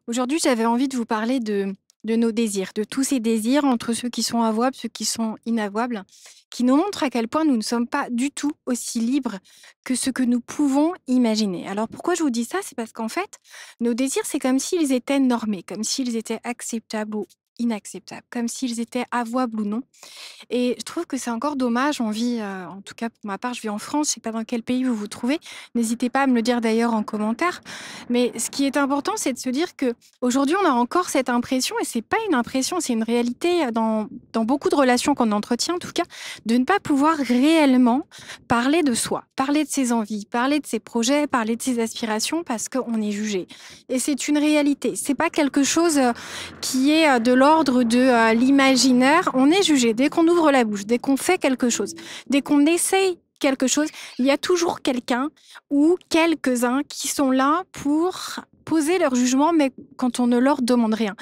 Aujourd'hui, j'avais envie de vous parler de nos désirs, de tous ces désirs entre ceux qui sont avouables, ceux qui sont inavouables, qui nous montrent à quel point nous ne sommes pas du tout aussi libres que ce que nous pouvons imaginer. Alors pourquoi je vous dis ça? C'est parce qu'en fait, nos désirs, c'est comme s'ils étaient normés, comme s'ils étaient acceptables ou inacceptables, comme s'ils étaient avouables ou non. Et je trouve que c'est encore dommage. On vit, en tout cas pour ma part, je vis en France. Je sais pas dans quel pays vous vous trouvez. N'hésitez pas à me le dire d'ailleurs en commentaire. Mais ce qui est important, c'est de se dire que aujourd'hui, on a encore cette impression, et c'est pas une impression, c'est une réalité dans beaucoup de relations qu'on entretient, en tout cas, de ne pas pouvoir réellement parler de soi, parler de ses envies, parler de ses projets, parler de ses aspirations, parce qu'on est jugé. Et c'est une réalité. C'est pas quelque chose qui est de l'ordre de l'imaginaire. On est jugé dès qu'on ouvre la bouche, dès qu'on fait quelque chose, dès qu'on essaye quelque chose, il y a toujours quelqu'un ou quelques-uns qui sont là pour poser leur jugement, mais quand on ne leur demande rien.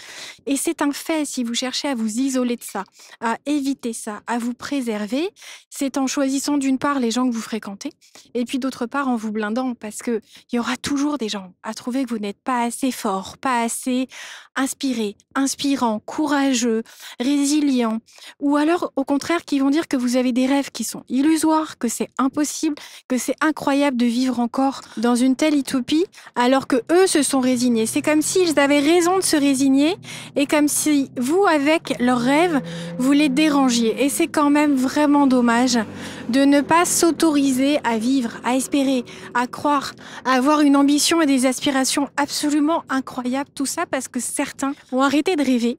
Et c'est un fait, si vous cherchez à vous isoler de ça, à éviter ça, à vous préserver, c'est en choisissant d'une part les gens que vous fréquentez, et puis d'autre part en vous blindant, parce qu'il y aura toujours des gens à trouver que vous n'êtes pas assez fort, pas assez inspiré, inspirant, courageux, résilient, ou alors au contraire qui vont dire que vous avez des rêves qui sont illusoires, que c'est impossible, que c'est incroyable de vivre encore dans une telle utopie, alors que eux se sont résignés. C'est comme s'ils avaient raison de se résigner et comme si vous, avec leurs rêves, vous les dérangiez. Et c'est quand même vraiment dommage de ne pas s'autoriser à vivre, à espérer, à croire, à avoir une ambition et des aspirations absolument incroyables. Tout ça parce que certains ont arrêté de rêver,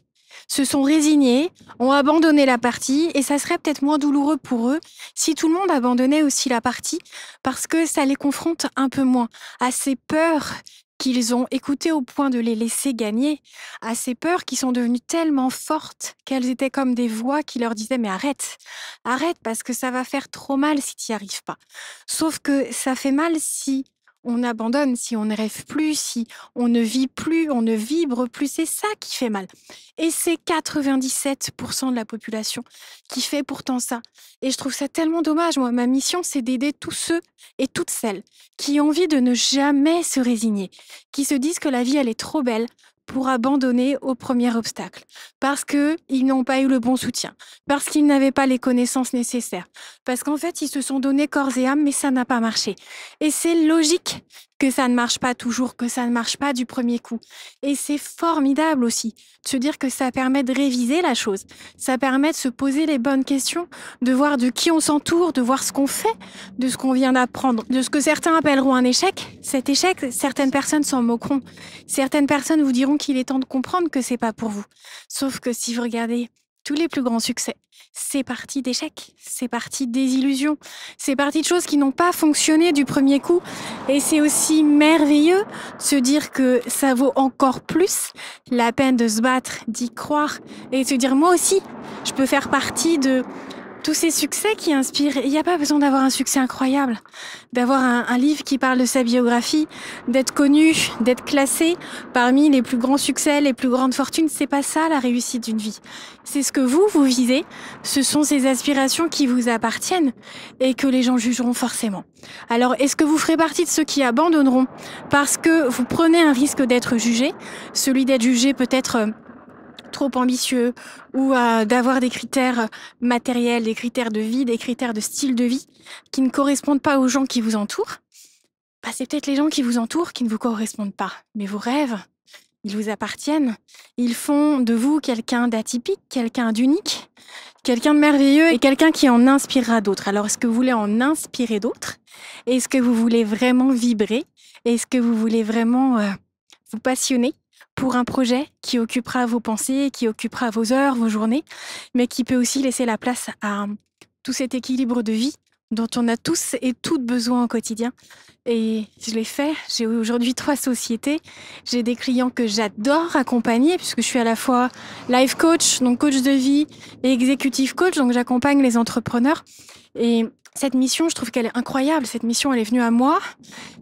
se sont résignés, ont abandonné la partie, et ça serait peut-être moins douloureux pour eux si tout le monde abandonnait aussi la partie, parce que ça les confronte un peu moins à ces peurs qu'ils ont écoutées au point de les laisser gagner, à ces peurs qui sont devenues tellement fortes qu'elles étaient comme des voix qui leur disaient mais arrête, arrête parce que ça va faire trop mal si tu n'y arrives pas. Sauf que ça fait mal si on abandonne, si on ne rêve plus, si on ne vit plus, on ne vibre plus, c'est ça qui fait mal. Et c'est 97% de la population qui fait pourtant ça. Et je trouve ça tellement dommage. Moi, ma mission, c'est d'aider tous ceux et toutes celles qui ont envie de ne jamais se résigner, qui se disent que la vie, elle est trop belle pour abandonner au premier obstacle, parce qu'ils n'ont pas eu le bon soutien, parce qu'ils n'avaient pas les connaissances nécessaires, parce qu'en fait, ils se sont donné corps et âme, mais ça n'a pas marché. Et c'est logique que ça ne marche pas toujours, que ça ne marche pas du premier coup. Et c'est formidable aussi de se dire que ça permet de réviser la chose, ça permet de se poser les bonnes questions, de voir de qui on s'entoure, de voir ce qu'on fait, de ce qu'on vient d'apprendre, de ce que certains appelleront un échec. Cet échec, certaines personnes s'en moqueront. Certaines personnes vous diront qu'il est temps de comprendre que c'est pas pour vous. Sauf que si vous regardez tous les plus grands succès, c'est parti d'échecs, c'est parti de désillusions, c'est parti de choses qui n'ont pas fonctionné du premier coup. Et c'est aussi merveilleux de se dire que ça vaut encore plus la peine de se battre, d'y croire et de se dire moi aussi, je peux faire partie de tous ces succès qui inspirent. Il n'y a pas besoin d'avoir un succès incroyable, d'avoir un livre qui parle de sa biographie, d'être connu, d'être classé parmi les plus grands succès, les plus grandes fortunes. C'est pas ça la réussite d'une vie. C'est ce que vous visez. Ce sont ces aspirations qui vous appartiennent et que les gens jugeront forcément. Alors, est-ce que vous ferez partie de ceux qui abandonneront parce que vous prenez un risque d'être jugé, celui d'être jugé peut-être trop ambitieux ou d'avoir des critères matériels, des critères de vie, des critères de style de vie qui ne correspondent pas aux gens qui vous entourent? C'est peut-être les gens qui vous entourent qui ne vous correspondent pas. Mais vos rêves, ils vous appartiennent. Ils font de vous quelqu'un d'atypique, quelqu'un d'unique, quelqu'un de merveilleux et quelqu'un qui en inspirera d'autres. Alors, est-ce que vous voulez en inspirer d'autres? Est-ce que vous voulez vraiment vibrer? Est-ce que vous voulez vraiment vous passionner pour un projet qui occupera vos pensées, qui occupera vos heures, vos journées, mais qui peut aussi laisser la place à tout cet équilibre de vie dont on a tous et toutes besoin au quotidien. Et je l'ai fait. J'ai aujourd'hui 3 sociétés. J'ai des clients que j'adore accompagner puisque je suis à la fois life coach, donc coach de vie, et executive coach, donc j'accompagne les entrepreneurs. Et cette mission, je trouve qu'elle est incroyable. Cette mission, elle est venue à moi.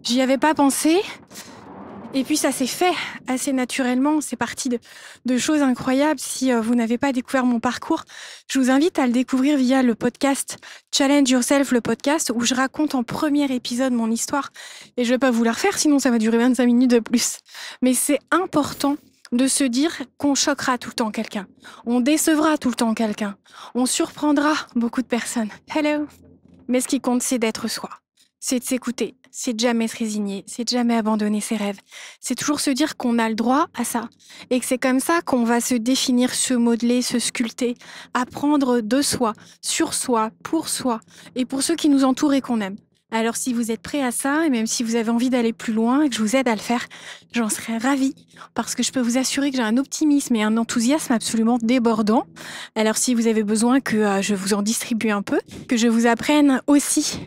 J'y avais pas pensé. Et puis ça s'est fait assez naturellement, c'est parti de choses incroyables. Si vous n'avez pas découvert mon parcours, je vous invite à le découvrir via le podcast Challenge Yourself, le podcast où je raconte en premier épisode mon histoire. Et je vais pas vous la refaire, sinon ça va durer 25 minutes de plus. Mais c'est important de se dire qu'on choquera tout le temps quelqu'un, on décevra tout le temps quelqu'un, on surprendra beaucoup de personnes. Hello! Mais ce qui compte, c'est d'être soi. C'est de s'écouter, c'est de jamais se résigner, c'est de jamais abandonner ses rêves. C'est toujours se dire qu'on a le droit à ça et que c'est comme ça qu'on va se définir, se modeler, se sculpter, apprendre de soi, sur soi, et pour ceux qui nous entourent et qu'on aime. Alors si vous êtes prêts à ça, et même si vous avez envie d'aller plus loin et que je vous aide à le faire, j'en serais ravie parce que je peux vous assurer que j'ai un optimisme et un enthousiasme absolument débordant. Alors si vous avez besoin que je vous en distribue un peu, que je vous apprenne aussi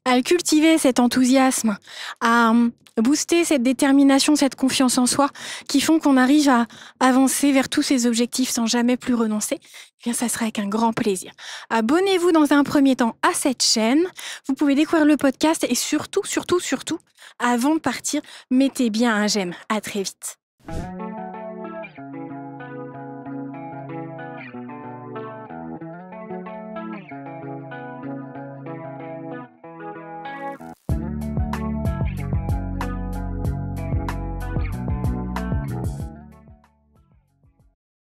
à cultiver cet enthousiasme, à booster cette détermination, cette confiance en soi qui font qu'on arrive à avancer vers tous ces objectifs sans jamais plus renoncer, eh bien ça sera avec un grand plaisir. Abonnez-vous dans un premier temps à cette chaîne. Vous pouvez découvrir le podcast et surtout, avant de partir, mettez bien un j'aime. À très vite.